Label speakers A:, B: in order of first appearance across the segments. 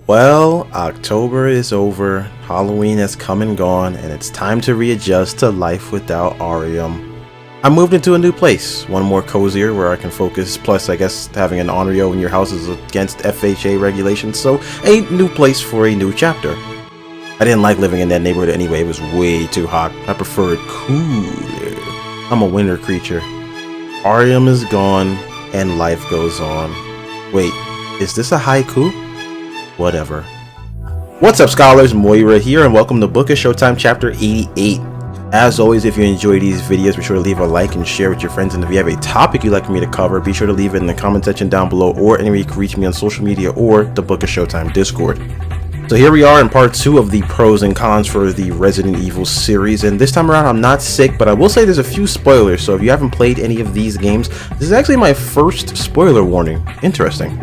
A: Well, October is over, Halloween has come and gone, and it's time to readjust to life without Arium. I moved into a new place, one more cozier where I can focus, plus I guess having an Onryo in your house is against FHA regulations, so a new place for a new chapter. I didn't like living in that neighborhood anyway, it was way too hot. I prefer it cooler. I'm a winter creature. Arium is gone, and life goes on. Wait, is this a haiku? Whatever. What's up, scholars? Moira here, and welcome to Book of Showtime Chapter 88. As always, if you enjoy these videos, be sure to leave a like and share with your friends, and if you have a topic you'd like for me to cover, be sure to leave it in the comment section down below, or anywhere you can reach me on social media or the Book of Showtime Discord. So here we are in part 2 of the pros and cons for the Resident Evil series, and this time around I'm not sick, but I will say there's a few spoilers, so if you haven't played any of these games, this is actually my first spoiler warning. Interesting.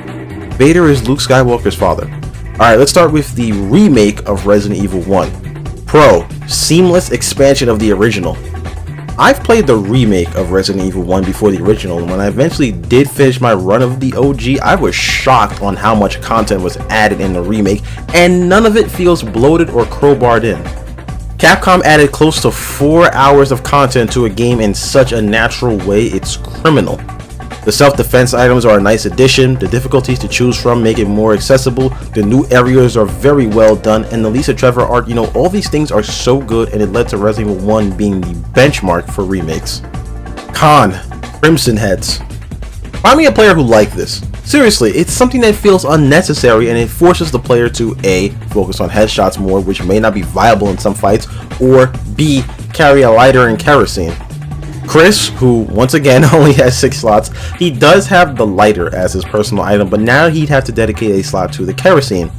A: Vader is Luke Skywalker's father. Alright, let's start with the remake of Resident Evil 1. Pro, seamless expansion of the original. I've played the remake of Resident Evil 1 before the original, and when I eventually did finish my run of the OG, I was shocked on how much content was added in the remake, and none of it feels bloated or crowbarred in. Capcom added close to 4 hours of content to a game in such a natural way, it's criminal. The self-defense items are a nice addition, the difficulties to choose from make it more accessible, the new areas are very well done, and the Lisa Trevor art, all these things are so good, and it led to Resident Evil 1 being the benchmark for remakes. Con, Crimson Heads. Find me a player who liked this. Seriously, it's something that feels unnecessary, and it forces the player to A, focus on headshots more, which may not be viable in some fights, or B, carry a lighter and kerosene. Chris, who once again only has 6 slots, he does have the lighter as his personal item, but now he'd have to dedicate a slot to the kerosene.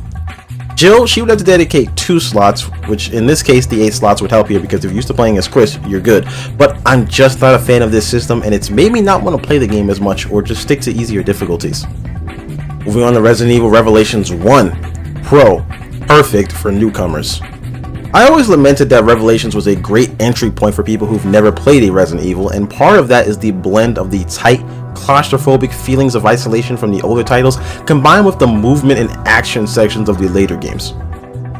A: Jill, she would have to dedicate 2 slots, which in this case the 8 slots would help here because if you're used to playing as Chris, you're good. But I'm just not a fan of this system, and it's made me not want to play the game as much or just stick to easier difficulties. Moving on to Resident Evil Revelations 1. Pro, perfect for newcomers. I always lamented that Revelations was a great entry point for people who've never played a Resident Evil, and part of that is the blend of the tight, claustrophobic feelings of isolation from the older titles, combined with the movement and action sections of the later games.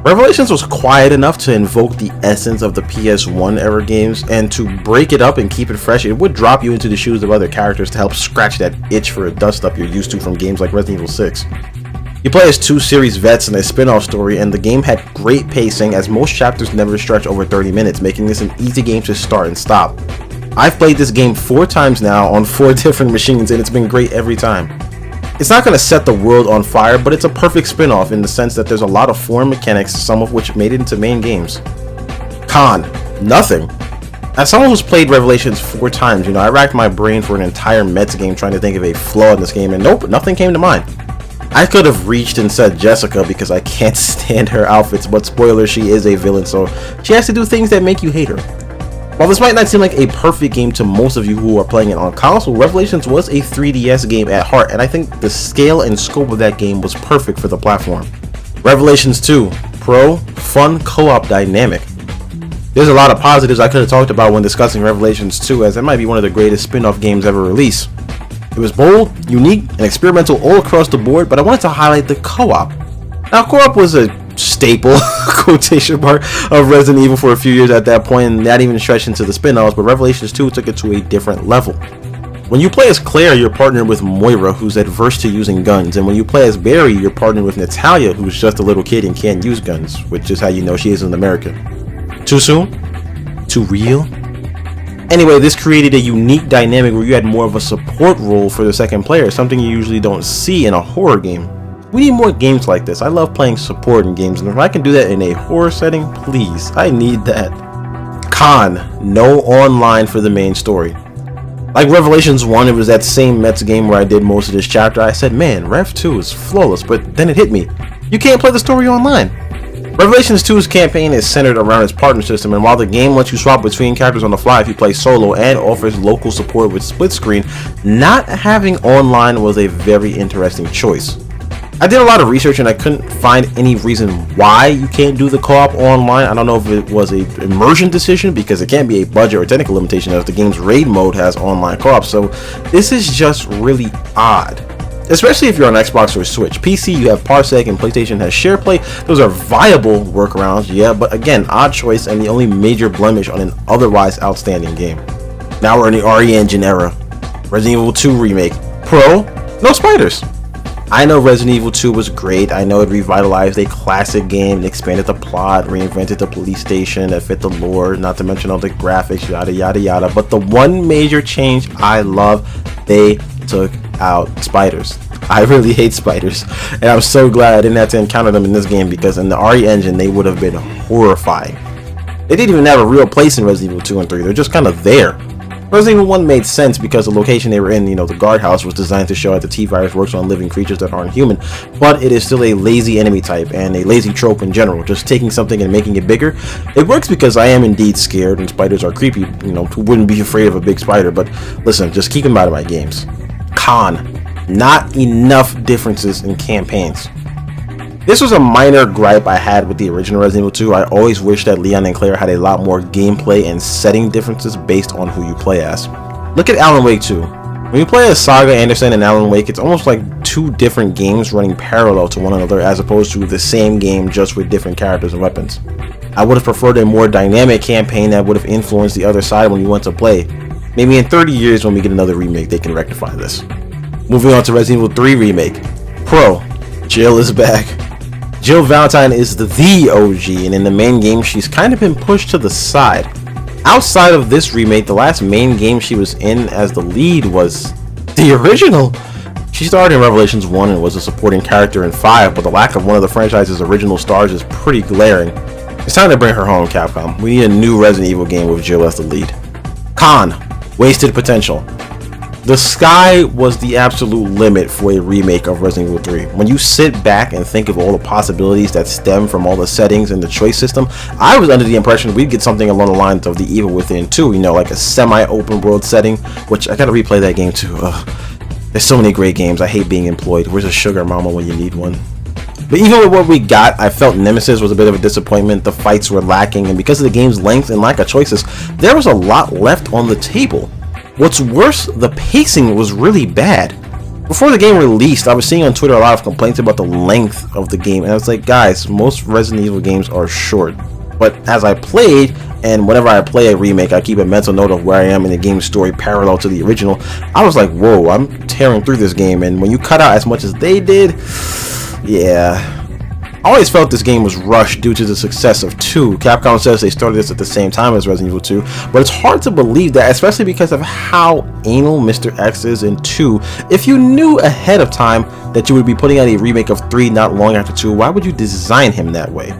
A: Revelations was quiet enough to invoke the essence of the PS1 era games, and to break it up and keep it fresh, it would drop you into the shoes of other characters to help scratch that itch for a dust-up you're used to from games like Resident Evil 6. You play as 2 series vets in a spin-off story, and the game had great pacing as most chapters never stretch over 30 minutes, making this an easy game to start and stop. I've played this game 4 times now on 4 different machines, and it's been great every time. It's not going to set the world on fire, but it's a perfect spin-off in the sense that there's a lot of foreign mechanics, some of which made it into main games. Con, nothing. As someone who's played Revelations 4 times, I racked my brain for an entire Mets game trying to think of a flaw in this game, and nope, nothing came to mind. I could have reached and said Jessica because I can't stand her outfits, but spoiler, she is a villain, so she has to do things that make you hate her. While this might not seem like a perfect game to most of you who are playing it on console, Revelations was a 3DS game at heart, and I think the scale and scope of that game was perfect for the platform. Revelations 2, Pro, fun co-op dynamic. There's a lot of positives I could have talked about when discussing Revelations 2, as it might be one of the greatest spin-off games ever released. It was bold, unique, and experimental all across the board, but I wanted to highlight the co-op. Now, co-op was a staple, quotation mark, of Resident Evil for a few years at that point, and that even stretched into the spin-offs, but Revelations 2 took it to a different level. When you play as Claire, you're partnered with Moira, who's adverse to using guns, and when you play as Barry, you're partnered with Natalia, who's just a little kid and can't use guns, which is how you know she isn't American. Too soon? Too real? Anyway, this created a unique dynamic where you had more of a support role for the second player, something you usually don't see in a horror game. We need more games like this. I love playing support in games, and if I can do that in a horror setting, please, I need that. Con, no online for the main story. Like Revelations 1, it was that same Mets game where I did most of this chapter. I said, man, Rev 2 is flawless, but then it hit me. You can't play the story online. Revelations 2's campaign is centered around its partner system, and while the game lets you swap between characters on the fly if you play solo and offers local support with split screen, not having online was a very interesting choice. I did a lot of research and I couldn't find any reason why you can't do the co-op online. I don't know if it was a immersion decision because it can't be a budget or technical limitation as the game's raid mode has online co-op, so this is just really odd. especially if you're on Xbox or Switch. PC, you have Parsec, and PlayStation has SharePlay. Those are viable workarounds, yeah, but again, odd choice and the only major blemish on an otherwise outstanding game. Now we're in the RE Engine era. Resident Evil 2 Remake. Pro, no spiders. I know Resident Evil 2 was great. I know it revitalized a classic game, it expanded the plot, reinvented the police station that fit the lore, not to mention all the graphics, yada yada yada. But the one major change I love, they took out spiders. I really hate spiders, and I'm so glad I didn't have to encounter them in this game, because in the RE engine they would have been horrifying. They didn't even have a real place in Resident Evil 2 and 3, they're just kind of there. Resident Evil 1 made sense because the location they were in, the guardhouse, was designed to show that the T-Virus works on living creatures that aren't human, but it is still a lazy enemy type and a lazy trope in general, just taking something and making it bigger. It works because I am indeed scared and spiders are creepy, who wouldn't be afraid of a big spider, but listen, just keep them out of my games. Con, not enough differences in campaigns. This was a minor gripe I had with the original Resident Evil 2. I always wish that Leon and Claire had a lot more gameplay and setting differences based on who you play as. Look at Alan Wake 2. When you play as Saga Anderson and Alan Wake, it's almost like two different games running parallel to one another, as opposed to the same game just with different characters and weapons. I would have preferred a more dynamic campaign that would have influenced the other side when you went to play. Maybe in 30 years when we get another remake, they can rectify this. Moving on to Resident Evil 3 Remake. Pro, Jill is back. Jill Valentine is the OG, and in the main game she's kind of been pushed to the side. Outside of this remake, the last main game she was in as the lead was the original. She starred in Revelations 1 and was a supporting character in 5, but the lack of one of the franchise's original stars is pretty glaring. It's time to bring her home, Capcom. We need a new Resident Evil game with Jill as the lead. Con, wasted potential. The sky was the absolute limit for a remake of Resident Evil 3. When you sit back and think of all the possibilities that stem from all the settings and the choice system, I was under the impression we'd get something along the lines of The Evil Within 2, like a semi-open world setting, which I gotta replay that game too. There's so many great games, I hate being employed. Where's a sugar mama when you need one? But even with what we got, I felt Nemesis was a bit of a disappointment. The fights were lacking, and because of the game's length and lack of choices, there was a lot left on the table. What's worse, the pacing was really bad. Before the game released, I was seeing on Twitter a lot of complaints about the length of the game, and I was like, guys, most Resident Evil games are short. But as I played, and whenever I play a remake, I keep a mental note of where I am in the game's story parallel to the original, I was like, whoa, I'm tearing through this game, and when you cut out as much as they did, yeah. I always felt this game was rushed due to the success of 2. Capcom says they started this at the same time as Resident Evil 2, but it's hard to believe that, especially because of how anal Mr. X is in 2. If you knew ahead of time that you would be putting out a remake of 3 not long after 2, why would you design him that way?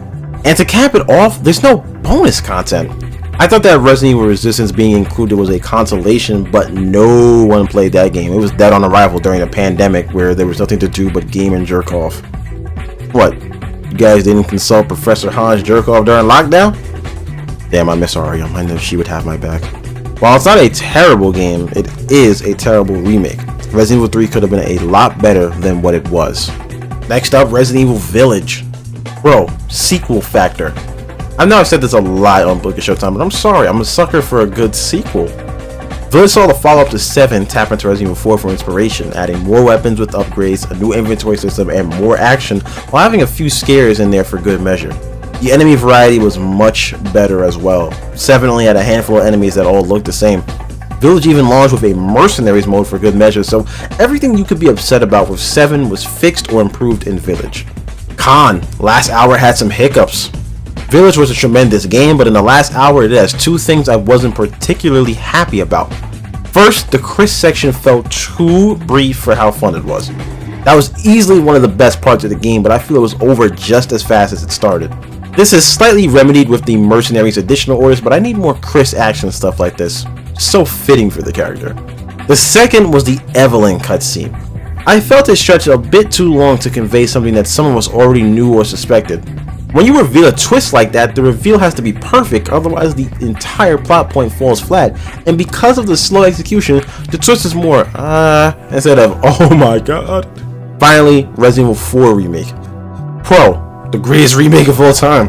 A: And to cap it off, there's no bonus content. I thought that Resident Evil Resistance being included was a consolation, but no one played that game. It was dead on arrival during a pandemic where there was nothing to do but game and jerk off. What? You guys didn't consult Professor Hans Jerkoff during lockdown? Damn, I miss Ariam. I knew she would have my back. While it's not a terrible game, it is a terrible remake. Resident Evil 3 could have been a lot better than what it was. Next up, Resident Evil Village. Bro, sequel factor. I know I've said this a lot on Book of Showtime, but I'm sorry, I'm a sucker for a good sequel. Village saw the follow-up to 7 tap into Resident Evil 4 for inspiration, adding more weapons with upgrades, a new inventory system, and more action, while having a few scares in there for good measure. The enemy variety was much better as well. 7 only had a handful of enemies that all looked the same. Village even launched with a Mercenaries mode for good measure, so everything you could be upset about with 7 was fixed or improved in Village. Con, last hour had some hiccups. Village was a tremendous game, but in the last hour it has 2 things I wasn't particularly happy about. First, the Chris section felt too brief for how fun it was. That was easily one of the best parts of the game, but I feel it was over just as fast as it started. This is slightly remedied with the Mercenaries additional orders, but I need more Chris action stuff like this. So fitting for the character. The second was the Evelyn cutscene. I felt it stretched a bit too long to convey something that some of us already knew or suspected. When you reveal a twist like that, the reveal has to be perfect, otherwise the entire plot point falls flat. And because of the slow execution, the twist is more, instead of, oh my god. Finally, Resident Evil 4 Remake. Pro, the greatest remake of all time.